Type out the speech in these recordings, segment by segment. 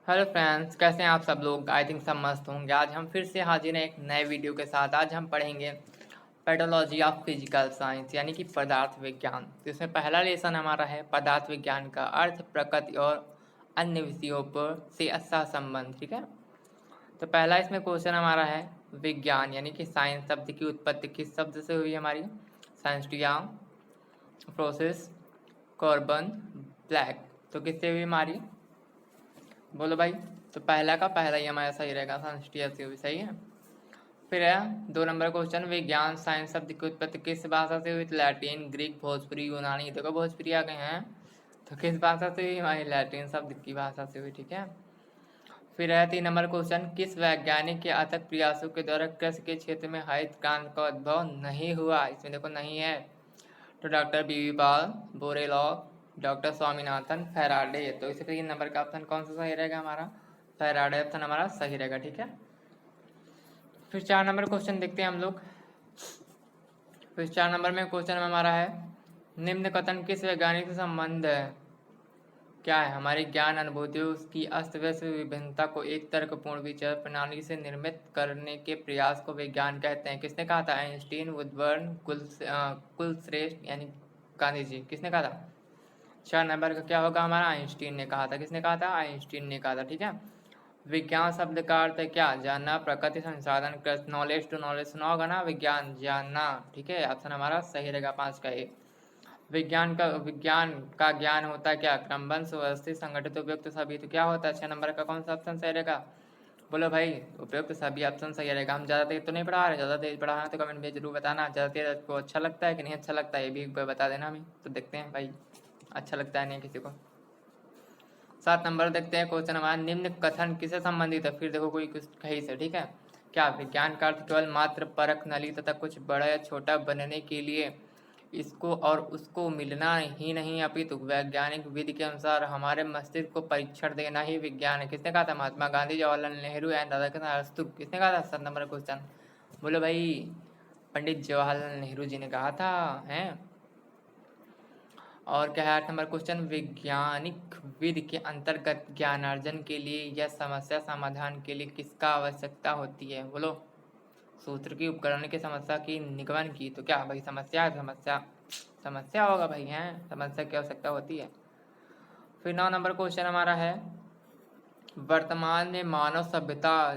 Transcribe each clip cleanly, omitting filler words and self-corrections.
Hello friends, कैसे हैं आप सब लोग। आई थिंक सब मस्त होंगे। आज हम फिर से हाजिर हैं एक नए वीडियो के साथ। आज हम पढ़ेंगे पेडोलॉजी ऑफ फिजिकल साइंस यानी कि पदार्थ विज्ञान। तो इसमें पहला लेसन हमारा है पदार्थ विज्ञान का अर्थ, प्रकृति और अन्य विषयों पर से अच्छा संबंध। ठीक है, तो पहला इसमें क्वेश्चन हमारा है विज्ञान यानी कि साइंस शब्द की उत्पत्ति किस शब्द से हुई हमारी। साइंसटिया, प्रोसेस, कार्बन, ब्लैक। तो किससे हुई हमारी, बोलो भाई। तो पहला का पहला ही हमारा सही रहेगा, संस्टिया से भी सही है। फिर है 2 नंबर क्वेश्चन, विज्ञान साइंस शब्द की उत्पत्ति किस भाषा से हुई। तो लैटिन, ग्रीक, भोजपुरी, यूनानी। देखो भोजपुरी आ गए हैं, तो किस भाषा से हुई हमारी, लैटिन शब्द की भाषा से हुई। ठीक है। फिर है 3 नंबर क्वेश्चन, किस वैज्ञानिक के अथक प्रयासों के द्वारा कृषि के क्षेत्र में हरित क्रांति का उद्भव नहीं हुआ। इसमें देखो नहीं है, तो डॉक्टर बीवी पाल, बोरेलॉग, डॉक्टर स्वामीनाथन, फैराडे। तो इसे 3 नंबर का ऑप्शन कौन सा सही रहेगा हमारा, फैराडे ऑप्शन हमारा सही रहेगा। ठीक है। फिर 4 नंबर क्वेश्चन देखते हैं हम लोग। फिर 4 नंबर में क्वेश्चन हमारा है निम्न कथन किस वैज्ञानिक से संबंध है। क्या है, हमारी ज्ञान अनुभूतियों की अस्त व्यस्त विभिन्नता को एक तर्कपूर्ण विचार प्रणाली से निर्मित करने के प्रयास को विज्ञान कहते हैं। किसने कहा था, आइंस्टीन, वुडबर्न, कुलश्रेष्ठ यानी गांधी जी। किसने कहा था। 4 नंबर का क्या होगा हमारा, आइंस्टीन ने कहा था। किसने कहा था, आइंस्टीन ने कहा था। ठीक है। विज्ञान शब्द का अर्थ है क्या, जानना, प्रकृति, संसाधन, कृषि। नॉलेज टू नॉलेज सुना होगा ना, विज्ञान जानना। ठीक है, ऑप्शन हमारा सही रहेगा 5 का ए। विज्ञान का ज्ञान होता है क्या, क्रमबद्ध, सुव्यवस्थित, संगठित, उपयुक्त, सभी। तो क्या होता है 6 नंबर का कौन सा ऑप्शन सही रहेगा, बोलो भाई। उपयुक्त सभी ऑप्शन सही रहेगा। हम ज़्यादा तेज तो नहीं पढ़ा रहे, ज़्यादा तेज पढ़ा रहे तो कमेंट में जरूर बताना। ज़्यादा तेज आपको अच्छा लगता है कि नहीं अच्छा लगता है, ये भी बता देना हमें, तो देखते हैं भाई अच्छा लगता है नहीं किसी को। 7 नंबर देखते हैं क्वेश्चन हमारा, निम्न कथन किसे संबंधित है। फिर देखो कोई कुछ कहीं से। ठीक है, क्या विज्ञान का अर्थ केवल मात्र परख नली तथा कुछ बड़ा या छोटा बनने के लिए इसको और उसको मिलना ही नहीं, अपितु वैज्ञानिक विधि के अनुसार हमारे मस्तिष्क को परीक्षण देना ही विज्ञान है। किसने कहा था, महात्मा गांधी, जवाहरलाल नेहरू एंड राधाकृष्ण अरस्तु। किसने कहा था, 7 नंबर क्वेश्चन, बोलो भाई। पंडित जवाहरलाल नेहरू जी ने कहा था, हैं। और क्या है 8 नंबर क्वेश्चन, वैज्ञानिक विधि के अंतर्गत ज्ञानार्जन के लिए या समस्या समाधान के लिए किसका आवश्यकता होती है, बोलो। सूत्र की, उपकरण की, समस्या की, निगमन की। तो क्या भाई समस्या है, समस्या होगा भाई, हैं, समस्या की आवश्यकता होती है। फिर 9 नंबर क्वेश्चन हमारा है, वर्तमान में मानव सभ्यता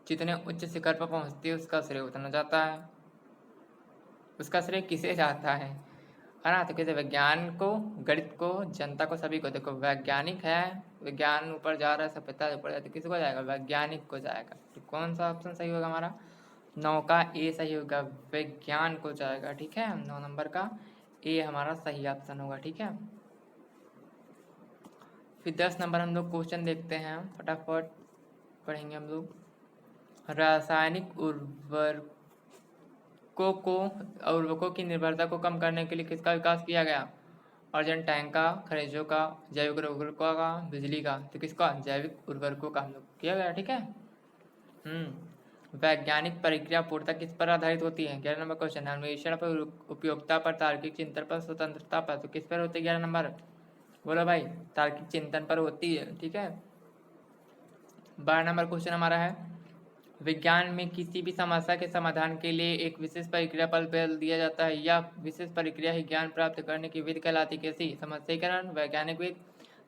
जितने उच्च शिखर पर पहुंचती है उसका श्रेय उतना जाता है। उसका श्रेय किसे जाता है ना। तो कहते विज्ञान को, गणित को, जनता को, सभी को। देखो वैज्ञानिक है, विज्ञान ऊपर जा रहा है, सभ्यता ऊपर जाती है, किसको जाएगा, वैज्ञानिक को जाएगा। तो कौन सा ऑप्शन सही होगा हमारा, 9 का ए सही होगा, विज्ञान को जाएगा। ठीक है, 9 नंबर का ए हमारा सही ऑप्शन होगा। ठीक है। फिर 10 नंबर हम लोग क्वेश्चन देखते हैं, फटाफट पढ़ेंगे हम लोग। रासायनिक उर्वरकों की निर्भरता को कम करने के लिए किसका विकास किया गया। अर्जन टैंक का, खनिजों का, जैविक उर्वरकों का, बिजली का। तो किसका, जैविक उर्वरकों का हम लोग किया गया। ठीक है। वैज्ञानिक प्रक्रिया पूर्णतः किस पर आधारित होती है। 11 नंबर क्वेश्चन, अन्वेषण पर, उपयोगिता पर, तार्किक चिंतन पर, स्वतंत्रता पर। तो किस पर होती है 11 नंबर, बोलो भाई, तार्किक चिंतन पर होती है। ठीक है। 12 नंबर क्वेश्चन हमारा है, विज्ञान में किसी भी समस्या के समाधान के लिए एक विशेष प्रक्रिया पर बल दिया जाता है, या विशेष प्रक्रिया ही ज्ञान प्राप्त करने की विधि कहलाती। कैसी, समस्याकरण, वैज्ञानिक विधि,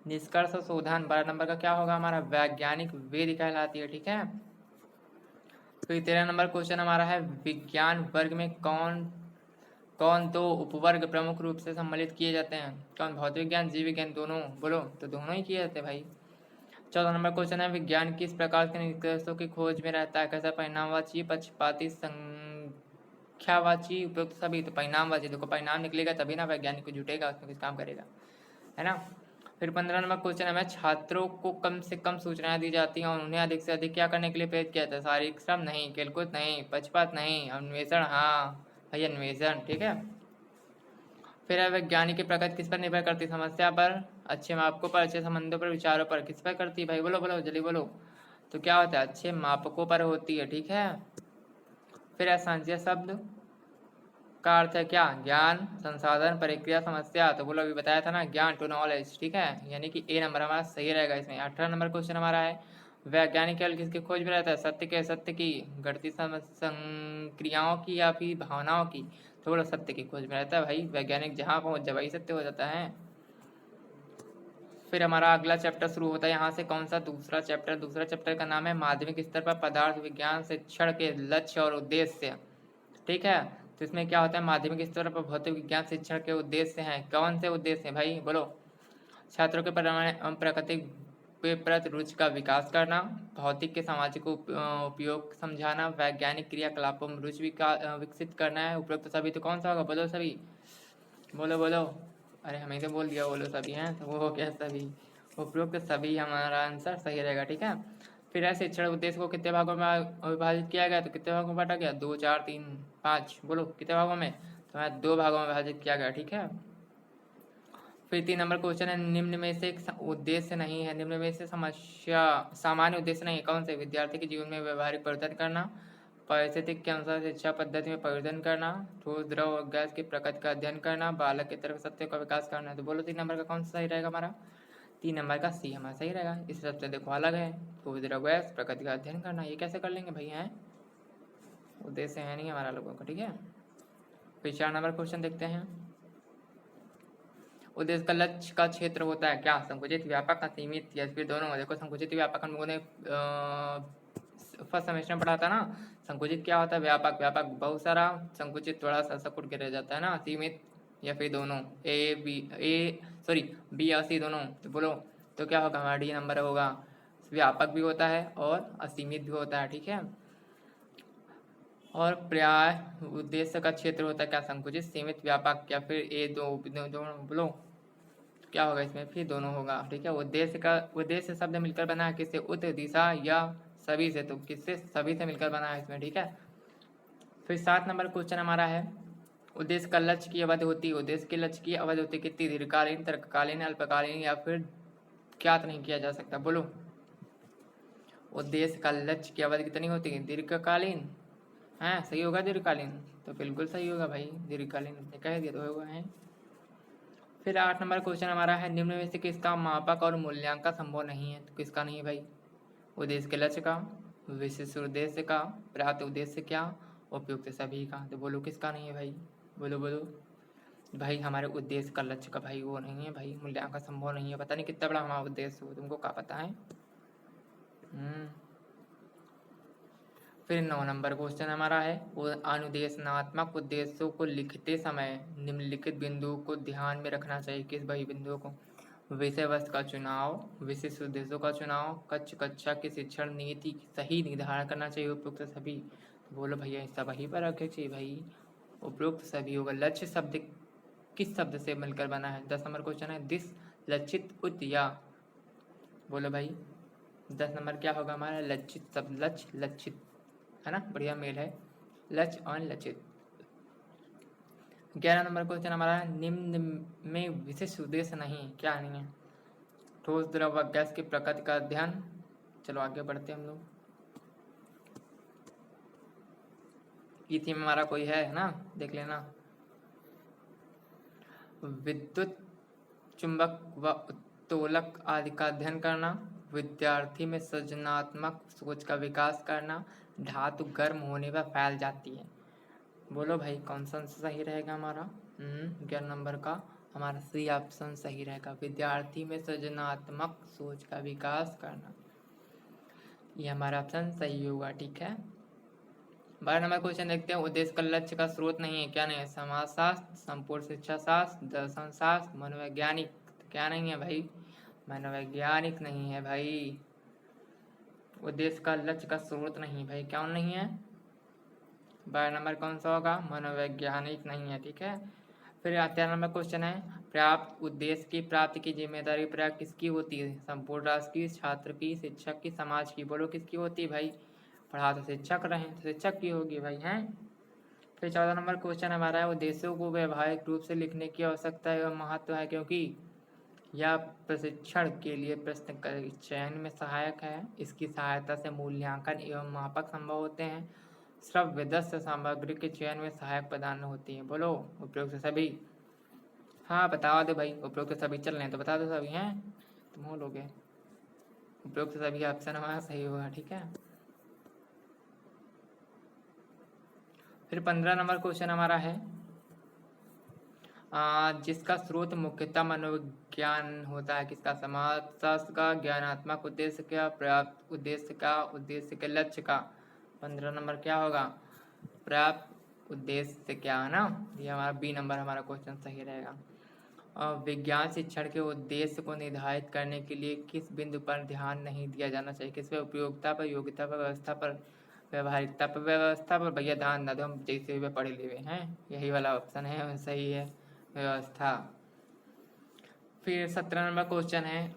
निष्कर्ष शोधन। 12 नंबर का क्या होगा हमारा, वैज्ञानिक विधि कहलाती है। ठीक है। फिर 13 नंबर क्वेश्चन हमारा है, विज्ञान वर्ग में कौन कौन दो उपवर्ग प्रमुख रूप से सम्मिलित किए जाते हैं। कौन, भौतिक विज्ञान, जीव विज्ञान, दोनों, बोलो। तो दोनों ही किए जाते हैं भाई। 14 नंबर क्वेश्चन है, विज्ञान किस प्रकार के निष्कर्षों की खोज में रहता है। कैसा, परिणामवाची, पक्षपाती, संख्यावाची, उपयुक्त, सभी। तो परिणामवाची, देखो परिणाम निकलेगा तभी ना वैज्ञानिक को जुटेगा, उसमें कुछ काम करेगा, है ना। फिर 15 नंबर क्वेश्चन है, छात्रों को कम से कम सूचनाएं दी जाती हैं और उन्हें अधिक से अधिक क्या करने के लिए प्रेरित किया जाता है। शारीरिक श्रम नहीं, खेलकूद नहीं, पक्षपात नहीं, अन्वेषण, हाँ भाई अन्वेषण। ठीक है। फिर है, वैज्ञानिक की प्रगति किस पर निर्भर करती है। समस्या पर, अच्छे मापकों पर, अच्छे संबंधों पर, विचारों पर। किस पर करती है भाई, बोलो बोलो जल्दी बोलो। तो क्या होता है, अच्छे मापकों पर होती है। ठीक है। फिर है सांख्य शब्द, का अर्थ है क्या? ज्ञान, संसाधन, प्रक्रिया, समस्या। तो बोलो अभी बताया था ना, ज्ञान टू नॉलेज, ठीक है, यानी कि ए नंबर हमारा सही रहेगा इसमें। 18 नंबर क्वेश्चन हमारा है, वैज्ञानिक केवल किसकी खोज में रहता है? सत्य के, सत्य की, घटती क्रियाओं की या फिर भावनाओं की? तो बोलो सत्य की खोज में रहता है भाई वैज्ञानिक, जहाँ पहुँच जाए वही सत्य हो जाता है। फिर हमारा अगला चैप्टर शुरू होता है यहाँ से, कौन सा? दूसरा चैप्टर। दूसरा चैप्टर का नाम है माध्यमिक स्तर पर पदार्थ विज्ञान शिक्षण के लक्ष्य और उद्देश्य, ठीक है। तो इसमें क्या होता है? माध्यमिक स्तर पर भौतिक विज्ञान शिक्षण के उद्देश्य हैं। कौन से उद्देश्य हैं भाई? बोलो। छात्रों के प्राकृतिक पे प्रति रुचि का विकास करना, भौतिक के सामाजिक उपयोग समझाना, वैज्ञानिक क्रियाकलापों में रुचि विकसित करना है। उपरोक्त सभी तो कौन सा होगा? बोलो सभी, बोलो बोलो। अरे हमें तो बोल दिया बोलो सभी हैं, तो वो हो गया सभी। उपरोक्त सभी हमारा आंसर सही रहेगा, ठीक है। फिर ऐसे शिक्षण उद्देश्य को कितने भागों में विभाजित किया गया? तो कितने भागों में बांटा गया? 2, 4, 3, 5। बोलो कितने भागों में? तो मैं 2 भागों में विभाजित किया गया, ठीक है। फिर 3 नंबर क्वेश्चन है, निम्न में से एक उद्देश्य नहीं है, निम्न में से समस्या सामान्य उद्देश्य नहीं है, कौन से? विद्यार्थी के जीवन में व्यवहारिक परिवर्तन करना, परिस्थिति के अनुसार शिक्षा पद्धति में परिवर्तन करना, ठोस द्रव और गैस की प्रकृति का अध्ययन करना, बालक की तरफ सत्य का विकास करना। तो बोलो 3 नंबर का कौन सा सही रहेगा हमारा? 3 नंबर का सी हमारा सही रहेगा। इस सबसे देखो अलग है, ठोस द्रव गैस प्रकृति का अध्ययन करना, ये कैसे कर लेंगे भाई? हैं उद्देश्य है नहीं हमारा लोगों का, ठीक है। फिर 4 नंबर क्वेश्चन देखते हैं, उद्देश्य का लक्ष्य का क्षेत्र होता है क्या? संकुचित, व्यापक, असीमित या फिर दोनों? देखो संकुचित व्यापक हम लोगों ने फर्स्ट सेमेस्टर में पढ़ा था ना। संकुचित क्या होता है? व्यापक, व्यापक बहुत सारा, संकुचित थोड़ा सा सकुट के रह जाता है ना। असीमित या फिर दोनों, बी और सी दोनों। तो बोलो तो क्या होगा हमारा? डी नंबर होगा। व्यापक भी होता है और असीमित भी होता है, ठीक है। और प्राय उद्देश्य का क्षेत्र होता है क्या? संकुचित, सीमित, व्यापक या फिर ए दोनों? बोलो क्या होगा इसमें? फिर दोनों होगा, ठीक है। उद्देश्य शब्द मिलकर बना है किससे? उत, दिशा या सभी से? तो किससे? सभी से मिलकर बना है इसमें, ठीक है। फिर 7 नंबर क्वेश्चन हमारा है, उद्देश्य का लक्ष्य की अवधि होती है, उद्देश्य के लक्ष्य की अवधि होती है कितनी? दीर्घकालीन, तर्ककालीन, अल्पकालीन या फिर ज्ञात नहीं किया जा सकता? बोलो उद्देश्य का लक्ष्य की अवधि कितनी होती है? दीर्घकालीन है, सही होगा दीर्घकालीन, तो बिल्कुल सही होगा भाई दीर्घकालीन, कह दिया तो होगा है। फिर 8 नंबर क्वेश्चन हमारा है, निम्न में से किसका मापक और मूल्यांकन संभव नहीं है? तो किसका नहीं है भाई? उद्देश्य के लक्ष्य का, विशिष्ट उद्देश्य का, प्राप्त उद्देश्य क्या, उपयुक्त सभी का? तो बोलो किसका नहीं है भाई? बोलो बोलो भाई हमारे उद्देश्य का लक्ष्य का भाई वो नहीं है भाई, मूल्यांकन संभव नहीं है। पता नहीं कितना बड़ा हमारा उद्देश्य हो, तुमको क्या पता है? फिर 9 नंबर क्वेश्चन हमारा है, वो अनुदेशनात्मक उद्देश्यों को लिखते समय निम्नलिखित बिंदुओं को ध्यान में रखना चाहिए। किस भाई बिंदुओं को? विषय वस्तु का चुनाव, विशिष्ट उद्देश्यों का चुनाव, कक्षा की शिक्षण नीति सही निर्धारण करना चाहिए, उपयुक्त सभी। तो बोलो भैया सब वही पर रखे चाहिए भाई, उपयुक्त सभी होगा। लक्ष्य शब्द किस शब्द से मिलकर बना है? 10 नंबर क्वेश्चन है, दिस, लक्षित, उत या? बोलो भाई 10 नंबर क्या होगा हमारा? लक्षित शब्द, लक्ष्य लक्षित है ना, बढ़िया मेल है, लक्ष्य और लक्षित। 11 नंबर क्वेश्चन हमारा, निम्न में विशेष उद्देश्य नहीं, क्या नहीं है? ठोस द्रव व गैस की प्रकृति का अध्ययन। चलो आगे बढ़ते हैं हम लोग। इसी में हमारा कोई है ना, देख लेना। विद्युत, चुंबक व उत्तोलक आदि का अध्ययन करना, विद्यार्थी में सृजनात्मक सोच का विकास करना, धातु गर्म होने पर फैल जाती है। बोलो भाई कौन सा सही रहेगा हमारा? 11 नंबर का हमारा सी ऑप्शन सही रहेगा, विद्यार्थी में सृजनात्मक सोच का विकास करना, ये हमारा ऑप्शन सही होगा, ठीक है। 12 नंबर क्वेश्चन देखते हैं, उद्देश्य का लक्ष्य का स्रोत नहीं है, क्या नहीं है? समाजशास्त्र, संपूर्ण शिक्षा शास्त्र, दर्शन शास्त्र, मनोवैज्ञानिक। क्या नहीं है भाई? मनोवैज्ञानिक नहीं है भाई, उद्देश्य का लक्ष्य का स्रोत नहीं भाई, क्यों नहीं है? 12 नंबर कौन सा होगा? मनोवैज्ञानिक नहीं है, ठीक है। फिर 13 नंबर क्वेश्चन है, प्राप्त उद्देश्य की प्राप्ति की जिम्मेदारी प्राप्त किसकी होती है? संपूर्ण राष्ट्र की, छात्र की, शिक्षक की, समाज की? बोलो किसकी होती है भाई? पढ़ा तो शिक्षक रहे तो शिक्षक की होगी भाई, हैं। फिर 14 नंबर क्वेश्चन हमारा है, उद्देश्यों को व्यावहारिक रूप से लिखने की आवश्यकता एवं महत्व है क्योंकि यह प्रशिक्षण के लिए प्रश्न चयन में सहायक है, इसकी सहायता से मूल्यांकन एवं मापक संभव होते हैं, श्रव्यदस्य सामग्री के चयन में सहायक प्रदान होती है। बोलो उपयुक्त सभी। हाँ बता दो भाई, उपयुक्त सभी चल रहे हैं तो बता दो सभी हैं, तुम हो लोगे। उपयुक्त सभी ऑप्शन हमारा सही होगा, ठीक है। फिर 15 नंबर क्वेश्चन हमारा है जिसका स्रोत मुख्यतः मनोविज्ञान होता है, किसका? समाजशास्त्र का, ज्ञानात्मक उद्देश्य का, पर्याप्त उद्देश्य का, उद्देश्य के लक्ष्य का। 15 नंबर क्या होगा? पर्याप्त उद्देश्य क्या, है ना। ये हमारा बी नंबर हमारा क्वेश्चन सही रहेगा। विज्ञान शिक्षण के उद्देश्य को निर्धारित करने के लिए किस बिंदु पर ध्यान नहीं दिया जाना चाहिए? किस पे? उपयोगिता पर, योग्यता पर, व्यवस्था पर, व्यवहारिकता पर। व्यवस्था पर भैया ध्यान ना दो, हम जैसे हुए पढ़े लिए हैं, यही वाला ऑप्शन है, सही है व्यवस्था। फिर 17 नंबर क्वेश्चन है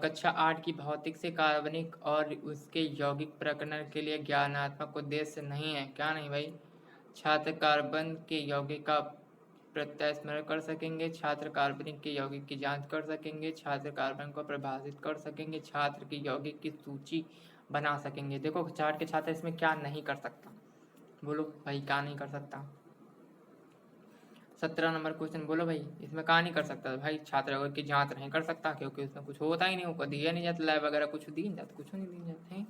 कक्षा 8 की भौतिक से कार्बनिक और उसके यौगिक प्रकरण के लिए ज्ञानात्मक उद्देश्य नहीं है। क्या नहीं भाई? छात्र कार्बन के यौगिक का प्रत्यय स्मरण कर सकेंगे, छात्र कार्बनिक के यौगिक की जांच कर सकेंगे, छात्र कार्बन को परिभाषित कर सकेंगे, छात्र की यौगिक की सूची बना सकेंगे। देखो चार्ट के छात्र इसमें क्या नहीं कर सकता? बोलो भाई क्या नहीं कर सकता? 17 नंबर क्वेश्चन बोलो भाई, इसमें कहाँ नहीं कर सकता? भाई छात्र अगर की जांच नहीं कर सकता क्योंकि उसमें कुछ होता ही नहीं, ऊपर दिया नहीं जाता, लैब वगैरह कुछ दी नहीं जाता, कुछ नहीं दी जाते हैं।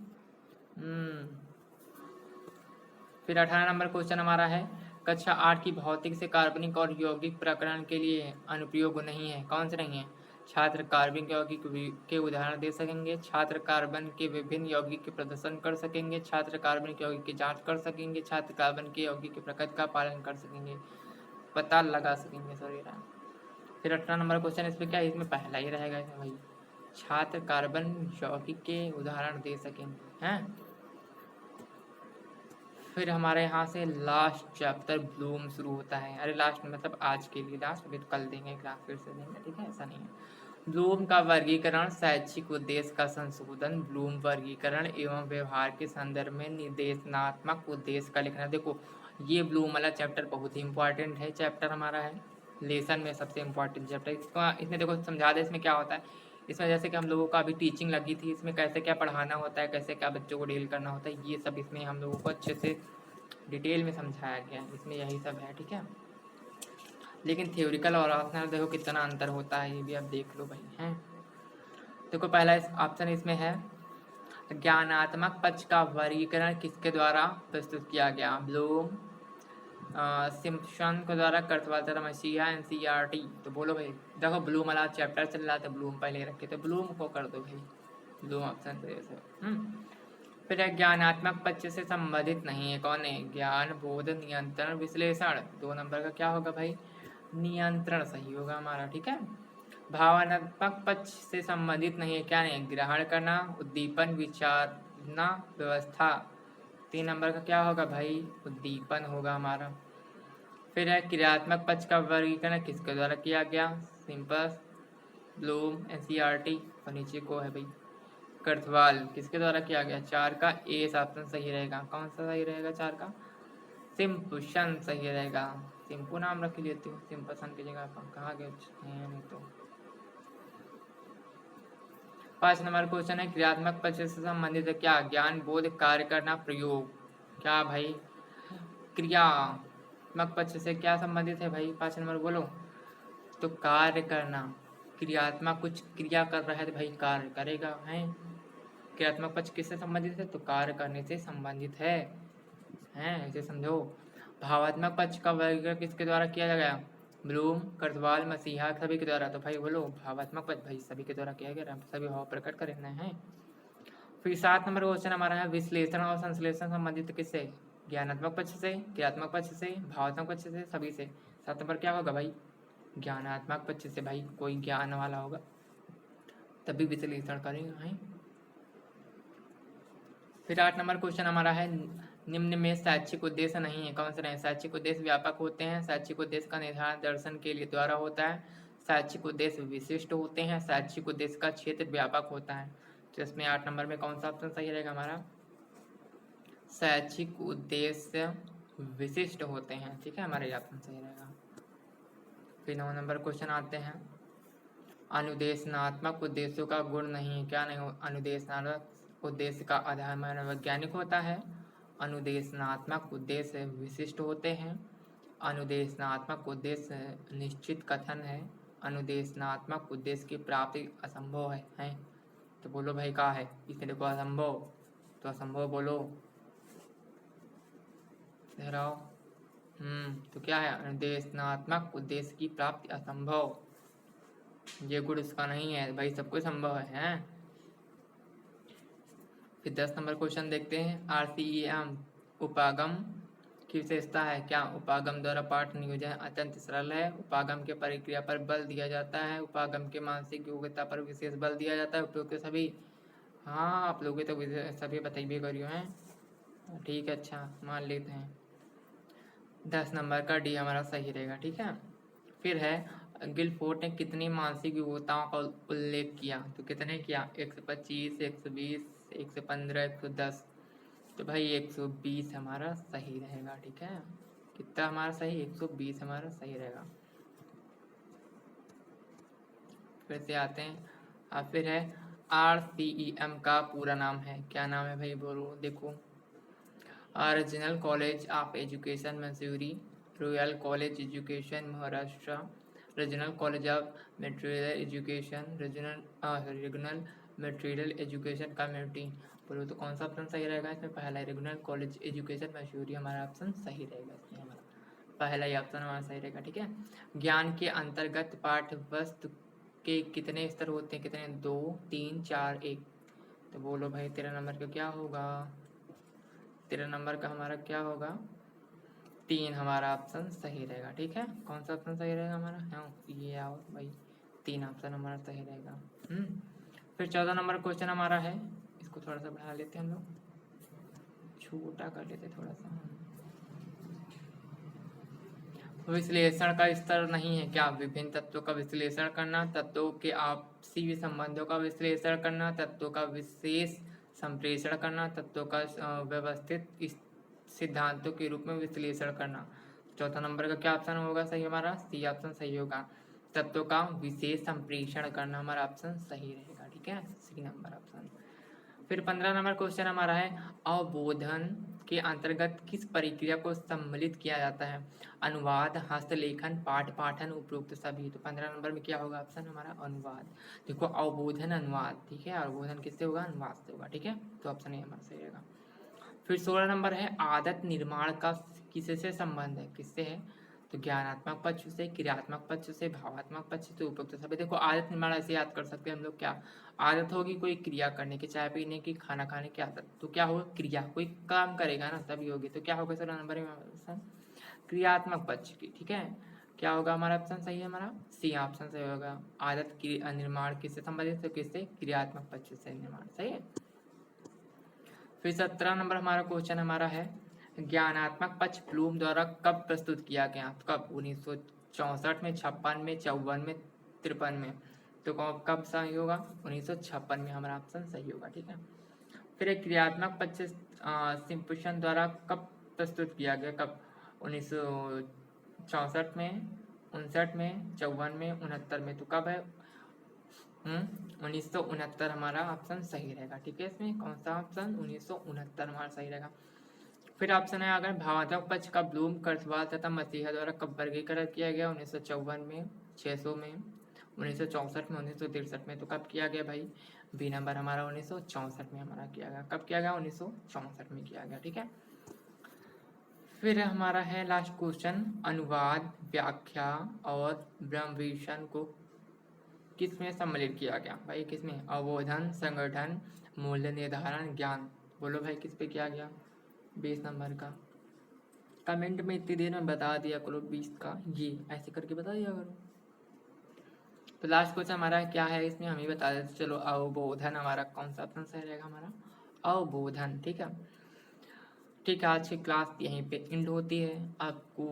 फिर 18 नंबर क्वेश्चन हमारा है कक्षा 8 की भौतिक से कार्बनिक और यौगिक प्रकरण के लिए अनुप्रयोग नहीं है। कौन से नहीं है? छात्र कार्बन के यौगिक के उदाहरण दे सकेंगे, छात्र कार्बन के विभिन्न यौगिक के प्रदर्शन कर सकेंगे, छात्र कार्बन के यौगिक की जांच कर सकेंगे, छात्र कार्बन के यौगिक के प्रकृति का पालन कर सकेंगे, पता लगा सकेंगे। सॉरी। फिर 18 नंबर क्वेश्चन इसमें क्या है? इसमें पहला ही रहेगा इसमें भाई, छात्र कार्बन यौगिक के उदाहरण दे सकेंगे, हैं। फिर हमारे यहाँ से लास्ट चैप्टर ब्लूम शुरू होता है। अरे लास्ट मतलब आज के लिए लास्ट, अभी तो कल देंगे क्लास, फिर से देंगे, ठीक है, ऐसा नहीं है। ब्लूम का वर्गीकरण, शैक्षिक उद्देश्य का संशोधन, ब्लूम वर्गीकरण एवं व्यवहार के संदर्भ में निर्देशनात्मक उद्देश्य का लिखना। देखो ये ब्लूम वाला चैप्टर बहुत ही इंपॉर्टेंट है, चैप्टर हमारा है लेसन में सबसे इम्पोर्टेंट चैप्टर। इसका इसमें देखो समझा दे इसमें क्या होता है। इसमें जैसे कि हम लोगों को अभी टीचिंग लगी थी, इसमें कैसे क्या पढ़ाना होता है, कैसे क्या बच्चों को डील करना होता है, ये सब इसमें हम लोगों को अच्छे से डिटेल में समझाया गया है, इसमें यही सब है, ठीक है। लेकिन थियोरिकल और ऑप्शनल देखो कितना अंतर होता है, ये भी आप देख लो भाई, हैं। देखो पहला ऑप्शन इसमें है ज्ञानात्मक पक्ष का वर्गीकरण किसके द्वारा प्रस्तुत किया गया? ब्लूम, सिम्पसन के द्वारा, कर्तवाल तथा मसीहा, एनसीईआरटी। तो बोलो भाई, देखो ब्लूम वाला चैप्टर चल रहा था, ब्लूम पहले रखे तो ब्लूम को कर दो भाई, ब्लूम ऑप्शन तो जैसे। फिर ज्ञानात्मक पक्ष से संबंधित नहीं है, कौन है? ज्ञान, बोध, नियंत्रण, विश्लेषण। 2 नंबर का क्या होगा भाई? नियंत्रण सही होगा हमारा, ठीक है। भावनात्मक पक्ष से संबंधित नहीं है, क्या नहीं? ग्रहण करना, उद्दीपन, विचारना, व्यवस्था। 3 नंबर का क्या होगा भाई? उद्दीपन होगा हमारा। फिर है क्रियात्मक पक्ष का वर्गीकरण किसके द्वारा किया गया? सिंपस, ब्लूम, एनसीईआरटी, और नीचे को है भाई कर्थवाल, किसके द्वारा किया गया? 4 का ए ऑप्शन सही रहेगा। कौन सा सही रहेगा? 4 का सिम्पसन सही रहेगा। सिंपू नाम रख लेते हो, सिम्पसन की जगह पर कहाँ गए हैं नहीं तो। 5 नंबर क्वेश्चन है क्रियात्मक पक्ष से संबंधित है क्या? ज्ञान, बोध, कार्य करना, प्रयोग। क्या भाई? क्रियात्मक पक्ष से क्या संबंधित है भाई? 5 नंबर बोलो। तो कार्य करना, क्रियात्मक कुछ क्रिया कर रहा है तो भाई कार्य करेगा, है। क्रियात्मक पक्ष किससे संबंधित है? तो कार्य करने से संबंधित है, ऐसे समझो। भावात्मक पक्ष का वर्गीकरण किसके द्वारा किया गया? ब्लूम, कर्तवाल, मसीहा, सभी के द्वारा। तो भाई बोलो भावात्मक पक्ष भाई सभी के द्वारा किया गया, सभी भाव प्रकट करना है। फिर 7 नंबर क्वेश्चन हमारा है विश्लेषण और संश्लेषण संबंधित किससे? ज्ञानात्मक पक्ष से, क्रियात्मक पक्ष से, भावात्मक पक्ष से, सभी से। 7 नंबर क्या होगा भाई? ज्ञानात्मक पक्ष से, भाई कोई ज्ञान वाला होगा तभी विश्लेषण करेंगे, है। फिर 8 नंबर क्वेश्चन हमारा है निम्न में शैक्षिक उद्देश्य नहीं है, कौन से नहीं? शैक्षिक उद्देश्य व्यापक होते हैं, शैक्षिक उद्देश्य का निर्धारण दर्शन के लिए द्वारा होता है, शैक्षिक उद्देश्य विशिष्ट होते हैं, शैक्षिक उद्देश्य का क्षेत्र व्यापक होता है। तो इसमें 8 नंबर में कौन सा ऑप्शन सही रहेगा हमारा? शैक्षिक उद्देश्य विशिष्ट होते हैं, ठीक है, हमारा ऑप्शन सही रहेगा। फिर 9 नंबर क्वेश्चन आते हैं अनुदेशनात्मक उद्देश्यों का गुण नहीं है, क्या नहीं? अनुदेशनात्मक उद्देश्य का आधार मनोवैज्ञानिक होता है, अनुदेशनात्मक उद्देश्य विशिष्ट होते हैं। अनुदेशनात्मक उद्देश्य निश्चित कथन है। अनुदेशनात्मक उद्देश्य की प्राप्ति असंभव है। तो बोलो भाई क्या है इसमें, देखो असंभव, तो असंभव बोलो दोहराओ। तो क्या है, अनुदेशनात्मक उद्देश्य की प्राप्ति असंभव, ये गुण उसका नहीं है भाई, सब कुछ संभव है। फिर 10 नंबर क्वेश्चन देखते हैं। RCEM उपागम की विशेषता है क्या? उपागम द्वारा पाठ नियोजन अत्यंत सरल है। उपागम के प्रक्रिया पर बल दिया जाता है। उपागम के मानसिक योग्यता पर विशेष बल दिया जाता है। उपयोग के सभी, हाँ आप लोग तो सभी बताइए करियो हैं, ठीक है, अच्छा मान लेते हैं। 10 नंबर का डी हमारा सही रहेगा, ठीक है। फिर है गिलफोर्ड ने कितनी मानसिक योग्यताओं का उल्लेख किया? तो कितने किया? 125, 120, 115, 110। तो भाई 120 हमारा सही रहेगा, ठीक है। कितना हमारा सही? 120 हमारा सही रहेगा। फिर से आते हैं, अब फिर है RCEM का पूरा नाम है, क्या नाम है भाई बोलो, देखो। Regional college of education मैसूरी, royal college education Maharashtra, regional college of material education, regional material education community. बोलो तो कौन सा ऑप्शन सही रहेगा इसमें? पहला रीजनल कॉलेज एजुकेशन मैसूरी हमारा ऑप्शन सही रहेगा इसमें, हमारा पहला ही ऑप्शन हमारा सही रहेगा, ठीक है। ज्ञान के अंतर्गत पाठ्य वस्तु के कितने स्तर होते हैं? कितने? 2, 3, 4, 1। तो बोलो भाई 13 नंबर का क्या होगा? 13 नंबर का हमारा क्या होगा? 3 हमारा ऑप्शन सही रहेगा, ठीक है। कौन सा ऑप्शन सही रहेगा हमारा? हाँ ये आओ भाई, 3 ऑप्शन हमारा सही रहेगा। फिर 14 नंबर क्वेश्चन हमारा है, इसको थोड़ा सा बढ़ा लेते हैं हम लोग, छोटा कर लेते थोड़ा सा। विश्लेषण का स्तर नहीं है क्या? विभिन्न तत्वों का विश्लेषण करना, तत्वों के आपसी संबंधों का विश्लेषण करना, तत्वों का विशेष संप्रेषण करना, तत्वों का व्यवस्थित सिद्धांतों के रूप में विश्लेषण करना। 4था नंबर का क्या ऑप्शन होगा सही हमारा? सी ऑप्शन सही होगा, तत्वों का विशेष संप्रेषण करना हमारा ऑप्शन सही रहेगा, ठीक है, सी नंबर ऑप्शन। फिर 15 नंबर क्वेश्चन हमारा है, अवबोधन के अंतर्गत किस प्रक्रिया को सम्मिलित किया जाता है? अनुवाद, हस्तलेखन, पाठ पाठन, उपरोक्त सभी। तो 15 नंबर में क्या होगा ऑप्शन हमारा? अनुवाद। देखो अवबोधन अनुवाद, ठीक है, अवबोधन किससे होगा? अनुवाद से होगा, ठीक है, तो ऑप्शन ए हमारा सही रहेगा। फिर 16 नंबर है, आदत निर्माण का किससे संबंध है? किससे है? तो ज्ञानात्मक पक्ष से, क्रियात्मक पक्ष से, भावात्मक पक्ष से, उपयुक्त सभी। देखो आदत निर्माण ऐसे याद कर सकते हैं हम लोग, क्या आदत होगी? कोई क्रिया करने की, चाय पीने की, खाना खाने की आदत, तो क्या होगा? क्रिया, कोई काम करेगा ना तभी होगी, तो क्या होगा 16 नंबर में ऑप्शन? क्रियात्मक पक्ष की, ठीक है। क्या होगा हमारा ऑप्शन सही है? हमारा सी ऑप्शन सही होगा। आदत की निर्माण किससे संबंधित है? किससे? क्रियात्मक पक्ष से निर्माण, सही है। फिर 17 नंबर हमारा क्वेश्चन हमारा है, ज्ञानात्मक पक्ष ब्लूम द्वारा कब प्रस्तुत किया गया? कब? 1964 में, 56 में, 54 में, 53 में। तो कब सही होगा? 1956 में हमारा ऑप्शन सही होगा, ठीक है। फिर एक क्रियात्मक पक्ष सिम्पसन द्वारा कब प्रस्तुत किया गया? कब? 1964 में, 59 में, 54 में, 69 में। तो कब है? 1969 हमारा ऑप्शन सही रहेगा, ठीक है। इसमें कौन सा ऑप्शन? 1969 हमारा सही रहेगा। फिर ऑप्शन है अगर भावात्मक पक्ष का ब्लूम, कर्सवाल तथा मसीहा द्वारा कब वर्गीकरण किया गया? 1954 में, 600 में, 1964 में, 1963 में। तो कब किया गया भाई? बी नंबर हमारा 1964 में हमारा किया गया। कब किया गया? 1964 में किया गया, ठीक है। फिर हमारा है लास्ट क्वेश्चन, अनुवाद, व्याख्या और ब्रह्मविषण को किसमें सम्मिलित किया गया? भाई किसमें? अवबोधन, संगठन, मूल्य निर्धारण, ज्ञान। बोलो भाई किस पे किया गया? 20 नंबर का। कमेंट में इतनी देर में बता दिया करो 20 का, ये ऐसे करके बता दिया करो। तो लास्ट क्वेश्चन हमारा क्या है इसमें हम ही बता देते। चलो अवबोधन हमारा कौन सा ऑप्शन सही रहेगा? हमारा अवबोधन, ठीक है। ठीक है, आज की क्लास यहीं पे एंड होती है। आपको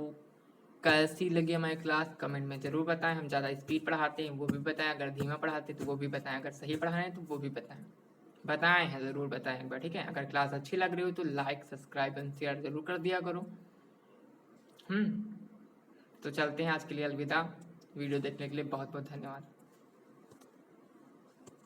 कैसी लगी हमारी क्लास कमेंट में ज़रूर बताएं। हम ज़्यादा स्पीड पढ़ाते हैं वो भी बताएं, अगर धीमा पढ़ाते हैं तो वो भी बताएं, अगर सही पढ़ा रहे हैं तो वो भी बताएं हैं, ज़रूर बताएं एक बार, ठीक है। अगर क्लास अच्छी लग रही हो तो लाइक, सब्सक्राइब एंड शेयर ज़रूर कर दिया करो। तो चलते हैं, आज के लिए अलविदा। वीडियो देखने के लिए बहुत बहुत धन्यवाद।